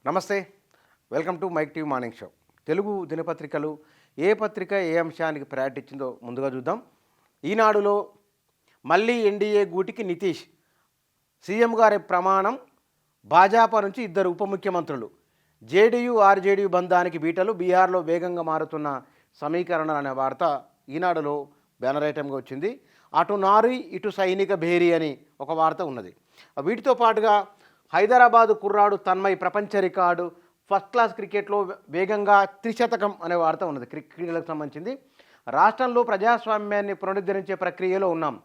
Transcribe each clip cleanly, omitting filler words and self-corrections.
నమస్తే, welcome to Mic TV morning show. Telugu దినపత్రికలు ఏ పత్రిక ఏ అంశానికి ప్రయారిటీ ఇచ్చిందో ముందుగా చూద్దాం. ఈనాడులో మళ్ళీ ఎన్డీఏ గూటికి నితీష్, సీఎం గారి ప్రమాణం, భాజపా నుంచి ఇద్దరు ఉప ముఖ్యమంత్రులు, జేడీయూ ఆర్జేడీయూ బంధానికి బీటలు, బీహార్లో వేగంగా మారుతున్న సమీకరణలు అనే వార్త ఈనాడులో బ్యానర్ ఐటెంగా వచ్చింది. అటు నారి ఇటు సైనిక భేరీ అని ఒక వార్త ఉన్నది. వీటితో పాటుగా హైదరాబాదు కుర్రాడు తన్మయ్ ప్రపంచ రికార్డు, ఫస్ట్ క్లాస్ క్రికెట్లో వేగంగా త్రిశతకం అనే వార్త ఉన్నది. క్రీడలకు సంబంధించింది. రాష్ట్రంలో ప్రజాస్వామ్యాన్ని పునరుద్ధరించే ప్రక్రియలో ఉన్నాం.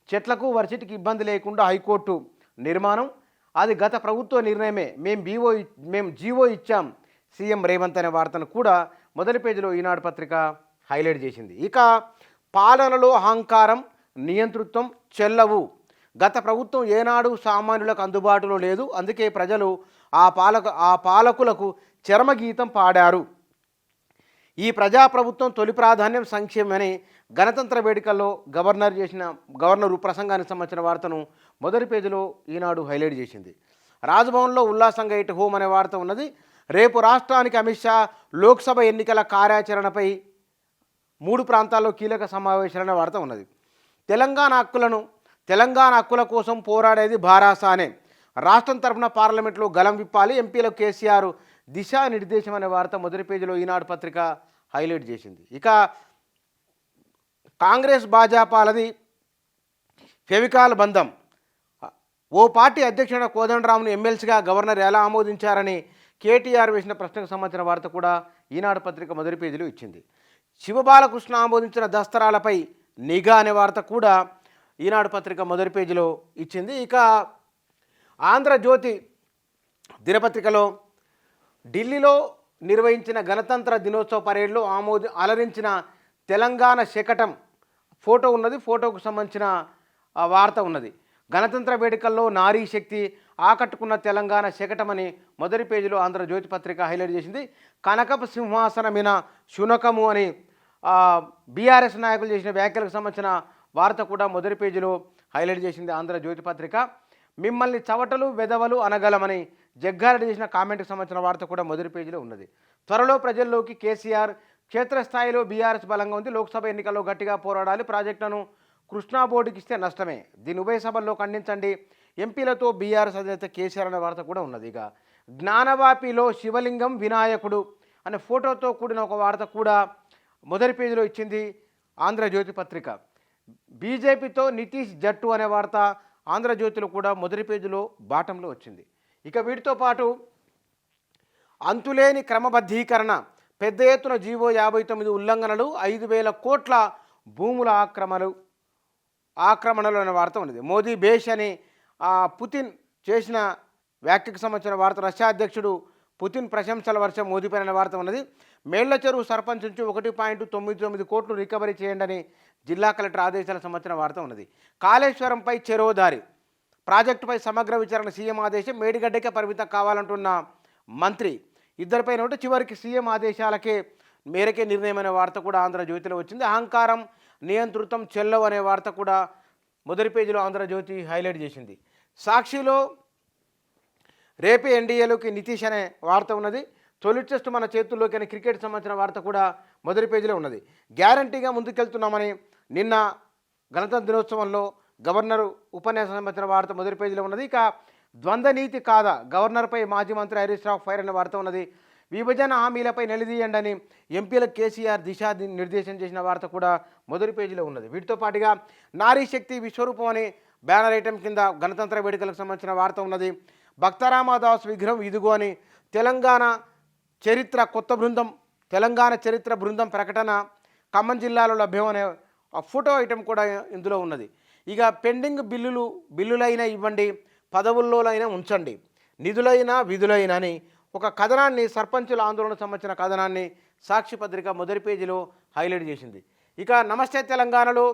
చెట్లకు వర్షిటికి ఇబ్బంది లేకుండా హైకోర్టు నిర్మాణం, అది గత ప్రభుత్వ నిర్ణయమే, మేము జీవో ఇచ్చాం సీఎం రేవంత్ అనే వార్తను కూడా మొదటి పేజీలో ఈనాడు పత్రిక హైలైట్ చేసింది. ఇక పాలనలో అహంకారం, నియంతృత్వం చెల్లవు, గత ప్రభుత్వం ఏనాడు సామాన్యులకు అందుబాటులో లేదు, అందుకే ప్రజలు ఆ పాలకులకు చరమగీతం పాడారు. ఈ ప్రజాప్రభుత్వం తొలి ప్రాధాన్యం సంక్షేమని గణతంత్ర వేడుకల్లో గవర్నరు ప్రసంగానికి సంబంధించిన వార్తను మొదటి పేజీలో ఈనాడు హైలైట్ చేసింది. రాజ్భవన్లో ఉల్లాసంగా ఇటు హోమ్ అనే వార్త ఉన్నది. రేపు రాష్ట్రానికి అమిత్ షా లోక్సభ ఎన్నికల కార్యాచరణపై 3 ప్రాంతాల్లో కీలక సమావేశాలనే వార్త ఉన్నది. తెలంగాణ హక్కుల కోసం పోరాడేది భారాసానే, రాష్ట్రం తరఫున పార్లమెంట్లో గలం విప్పాలి, ఎంపీలకు కేసీఆర్ దిశానిర్దేశం అనే వార్త మొదటి పేజీలో ఈనాడు పత్రిక హైలైట్ చేసింది. ఇక కాంగ్రెస్ భాజపాలది ఫెవికాల్ బంధం, ఓ పార్టీ అధ్యక్షుడు కోదండరాంను ఎమ్మెల్సీగా గవర్నర్ ఎలా ఆమోదించారని కేటీఆర్ వేసిన ప్రశ్నకు సంబంధించిన వార్త కూడా ఈనాడు పత్రిక మొదటి పేజీలో ఇచ్చింది. శివబాలకృష్ణ ఆమోదించిన దస్తరాలపై నిఘా అనే వార్త కూడా ఈనాడు పత్రిక మొదటి పేజీలో ఇచ్చింది. ఇక ఆంధ్రజ్యోతి దినపత్రికలో ఢిల్లీలో నిర్వహించిన గణతంత్ర దినోత్సవ పరేడ్లో అలరించిన తెలంగాణ శకటం ఫోటో ఉన్నది. ఫోటోకు సంబంధించిన వార్త ఉన్నది. గణతంత్ర వేడుకల్లో నారీ శక్తి ఆకట్టుకున్న తెలంగాణ శకటమని మొదటి పేజీలో ఆంధ్రజ్యోతి పత్రిక హైలైట్ చేసింది. కనకపు సింహాసనమిన శునకము అని బీఆర్ఎస్ నాయకులు చేసిన వ్యాఖ్యలకు సంబంధించిన వార్త కూడా మొదటి పేజీలో హైలైట్ చేసింది ఆంధ్రజ్యోతి పత్రిక. మిమ్మల్ని చవటలు వెదవలు అనగలమని జగ్గారెడ్డి చేసిన కామెంట్కి సంబంధించిన వార్త కూడా మొదటి పేజీలో ఉన్నది. త్వరలో ప్రజల్లోకి కేసీఆర్, క్షేత్రస్థాయిలో బీఆర్ఎస్ బలంగా ఉంది, లోక్సభ ఎన్నికల్లో గట్టిగా పోరాడాలి, ప్రాజెక్టులను కృష్ణా బోర్డుకి ఇస్తే నష్టమే, దీని ఉభయ సభల్లో ఖండించండి, ఎంపీలతో బీఆర్ఎస్ అధినేత కేసీఆర్ అనే వార్త కూడా ఉన్నది. ఇక జ్ఞానవాపిలో శివలింగం వినాయకుడు అనే ఫోటోతో కూడిన ఒక వార్త కూడా మొదటి పేజీలో ఇచ్చింది ఆంధ్రజ్యోతి పత్రిక. బీజేపీతో నితీష్ జట్టు అనే వార్త ఆంధ్రజ్యోతిలో కూడా మొదటి పేజీలో బాటంలో వచ్చింది. ఇక వీటితో పాటు అంతులేని క్రమబద్ధీకరణ, పెద్ద ఎత్తున జీవో 59 ఉల్లంఘనలు, 5,000 కోట్ల భూముల ఆక్రమణలు అనే వార్త ఉన్నది. మోదీ బేష్ అని పుతిన్ చేసిన వ్యాఖ్యకు సంబంధించిన వార్త, రష్యా అధ్యక్షుడు పుతిన్ ప్రశంసల వర్షం మోదీపై అనే వార్త ఉన్నది. మేళ్ల చెరువు సర్పంచ్ నుంచి 1.99 కోట్లు రికవరీ చేయండి అని జిల్లా కలెక్టర్ ఆదేశాలకు సంబంధించిన వార్త ఉన్నది. కాళేశ్వరంపై చెరోదారి ప్రాజెక్టుపై సమగ్ర విచారణ, సీఎం ఆదేశం, మేడిగడ్డకే పరిమితం కావాలంటున్న మంత్రి, ఇద్దరిపైన ఉంటే చివరికి సీఎం ఆదేశాలకే మేరకే నిర్ణయం అనే వార్త కూడా ఆంధ్రజ్యోతిలో వచ్చింది. అహంకారం, నియంతృత్వం చెల్లవు అనే వార్త కూడా మొదటి పేజీలో ఆంధ్రజ్యోతి హైలైట్ చేసింది. సాక్షిలో రేపే ఎన్డీఏలోకి నితీష్ అనే వార్త ఉన్నది. తొలి టెస్ట్ మన చేతుల్లోకి అని క్రికెట్ సంబంధించిన వార్త కూడా మొదటి పేజీలో ఉన్నది. గ్యారంటీగా ముందుకెళ్తున్నామని నిన్న గణతంత్ర దినోత్సవంలో గవర్నరు ఉపన్యాసం సంబంధించిన వార్త మొదటి పేజీలో ఉన్నది. ఇక ద్వంద్వ నీతి కాదా, గవర్నర్పై మాజీ మంత్రి హరీష్ రావు ఫైర్ అనే వార్త ఉన్నది. విభజన హామీలపై నిలదీయండి అని ఎంపీలకు కేసీఆర్ నిర్దేశం చేసిన వార్త కూడా మొదటి పేజీలో ఉన్నది. వీటితో పాటుగా నారీ శక్తి విశ్వరూపం అనే బ్యానర్ ఐటెం కింద గణతంత్ర వేడుకలకు సంబంధించిన వార్త ఉన్నది. భక్తరామదాస్ విగ్రహం ఇదిగో అని తెలంగాణ చరిత్ర బృందం ప్రకటన ఖమ్మం జిల్లాలో లభ్యం అనే ఫోటో ఐటెం కూడా ఇందులో ఉన్నది. ఇక పెండింగ్ బిల్లులైనా ఇవ్వండి, పదవుల్లోనైనా ఉంచండి, నిధులైనా విధులైనా అని ఒక కథనాన్ని, సర్పంచుల ఆందోళనకు సంబంధించిన కథనాన్ని సాక్షి పత్రిక మొదటి పేజీలో హైలైట్ చేసింది. ఇక నమస్తే తెలంగాణలో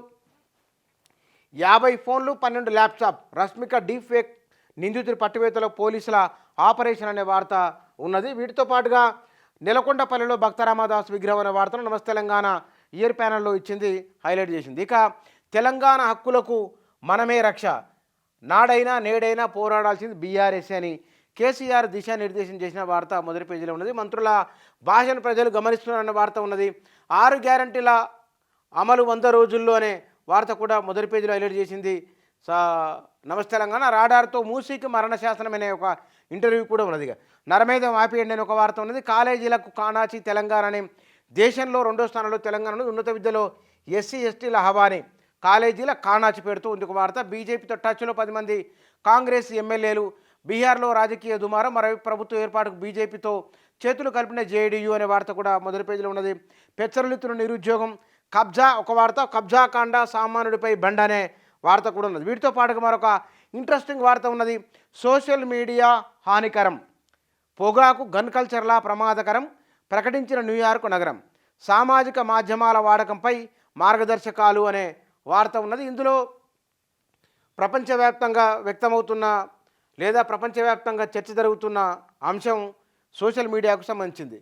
50 ఫోన్లు 12 ల్యాప్టాప్, రష్మిక డీప్ ఫేక్ నిందితుడి పట్టువేతలో పోలీసుల ఆపరేషన్ అనే వార్త ఉన్నది. వీటితో పాటుగా నెలకొండపల్లిలో భక్తరామదాస్ విగ్రహం అనే వార్తను నమస్తే తెలంగాణ ఇయర్ ప్యానల్లో ఇచ్చింది, హైలైట్ చేసింది. ఇక తెలంగాణ హక్కులకు మనమే రక్ష, నాడైనా నేడైనా పోరాడాల్సింది బీఆర్ఎస్ అని కేసీఆర్ దిశానిర్దేశం చేసిన వార్త మొదటి పేజీలో ఉన్నది. మంత్రుల భాషను ప్రజలు గమనిస్తున్నారన్న వార్త ఉన్నది. 6 గ్యారంటీల అమలు 100 రోజుల్లో అనే వార్త కూడా మొదటి పేజీలో హైలైట్ చేసింది. నమస్తే తెలంగాణ రాడార్తో మూసీకి మరణ శాసనం అనే ఒక ఇంటర్వ్యూ కూడా ఉన్నది. నరమేధం ఆపేయండి అనే ఒక వార్త ఉన్నది. కాలేజీలకు కానాచి తెలంగాణ అనే దేశంలో 2వ స్థానంలో తెలంగాణ ఉన్నత విద్యలో ఎస్సీ ఎస్టీల హవాని కాలేజీల కానాచి పెడుతూ ఉంది ఒక వార్త. బీజేపీతో టచ్లో 10 మంది కాంగ్రెస్ ఎమ్మెల్యేలు. బీహార్లో రాజకీయ దుమారం. మరోవైపు ప్రభుత్వ ఏర్పాటుకు బీజేపీతో చేతులు కలిపిన జేడీయూ అనే వార్త కూడా మొదటి పేజీలో ఉన్నది. పెచ్చరులెత్తున నిరుద్యోగం. కబ్జా ఒక వార్త. కబ్జా కాండ సామాన్యుడిపై బండ అనే వార్త కూడా ఉన్నది. వీటితో పాటుగా మరొక ఇంట్రెస్టింగ్ వార్త ఉన్నది. సోషల్ మీడియా హానికరం, పొగాకు గన్ కల్చర్లా ప్రమాదకరం ప్రకటించిన న్యూయార్క్ నగరం. సామాజిక మాధ్యమాల వాడకంపై మార్గదర్శకాలు అనే వార్త ఉన్నది. ఇందులో ప్రపంచవ్యాప్తంగా వ్యక్తమవుతున్న లేదా ప్రపంచవ్యాప్తంగా చర్చ జరుగుతున్న అంశం సోషల్ మీడియాకు సంబంధించింది.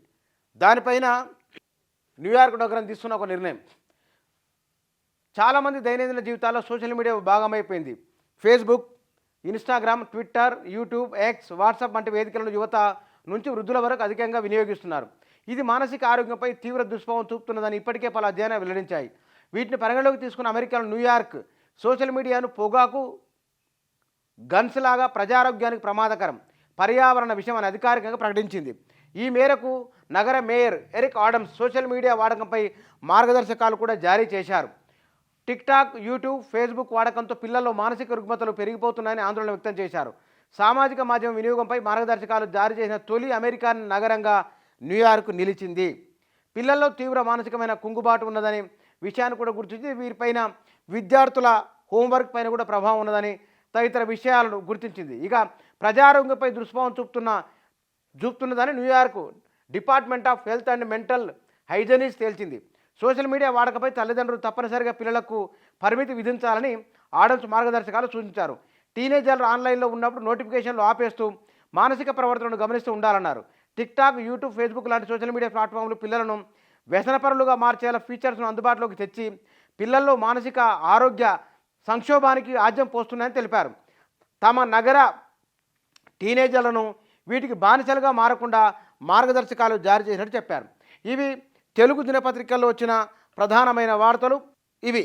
దానిపైన న్యూయార్క్ నగరం తీసుకున్న ఒక నిర్ణయం. చాలామంది దైనందిన జీవితాల్లో సోషల్ మీడియా భాగమైపోయింది. Facebook, Instagram, Twitter, YouTube, X, WhatsApp వంటి వేదికలను యువత నుంచి వృద్ధుల వరకు అధికంగా వినియోగిస్తున్నారు. ఇది మానసిక ఆరోగ్యంపై తీవ్ర దుష్ప్రభావం చూపుతున్నదని ఇప్పటికే పలు అధ్యయనాలు వెల్లడించాయి. వీటిని పరిగణలోకి తీసుకున్న అమెరికాలో న్యూయార్క్ సోషల్ మీడియాను పొగాకు గన్స్ లాగా ప్రజారోగ్యానికి ప్రమాదకరం పర్యావరణ విషయం అని అధికారికంగా ప్రకటించింది. ఈ మేరకు నగర mayor Eric Adams social media వాడకంపై మార్గదర్శకాలు కూడా జారీ చేశారు. టిక్టాక్, యూట్యూబ్, ఫేస్బుక్ వాడకంతో పిల్లల్లో మానసిక రుగ్మతలు పెరిగిపోతున్నాయని ఆందోళన వ్యక్తం చేశారు. సామాజిక మాధ్యమం వినియోగంపై మార్గదర్శకాలు జారీ చేసిన తొలి అమెరికన్ నగరంగా న్యూయార్క్ నిలిచింది. పిల్లల్లో తీవ్ర మానసికమైన కుంగుబాటు ఉన్నదని విషయాన్ని కూడా గుర్తించి వీరిపైన విద్యార్థుల హోంవర్క్ పైన కూడా ప్రభావం ఉన్నదని తదితర విషయాలను గుర్తించింది. ఇక ప్రజారోగ్యంపై దుష్ప్రభావం చూపుతున్నదని New York department of health and mental hygienics తేల్చింది. సోషల్ మీడియా వాడకపై తల్లిదండ్రులు తప్పనిసరిగా పిల్లలకు పరిమితి విధించాలని ఆడమ్స్ మార్గదర్శకాలు సూచించారు. టీనేజర్లు ఆన్లైన్లో ఉన్నప్పుడు నోటిఫికేషన్లు ఆపేస్తూ మానసిక ప్రవర్తనను గమనిస్తూ ఉండాలన్నారు. టిక్టాక్, యూట్యూబ్, ఫేస్బుక్ లాంటి సోషల్ మీడియా ప్లాట్ఫామ్లు పిల్లలను వ్యసనపరులుగా మార్చేలా ఫీచర్స్ను అందుబాటులోకి తెచ్చి పిల్లల్లో మానసిక ఆరోగ్య సంక్షోభానికి ఆజ్యం పోస్తున్నాయని తెలిపారు. తమ నగర టీనేజర్లను వీటికి బానిసలుగా మారకుండా మార్గదర్శకాలు జారీ చేసినట్టు చెప్పారు. ఇవి తెలుగు దినపత్రికల్లో వచ్చిన ప్రధానమైన వార్తలు ఇవి.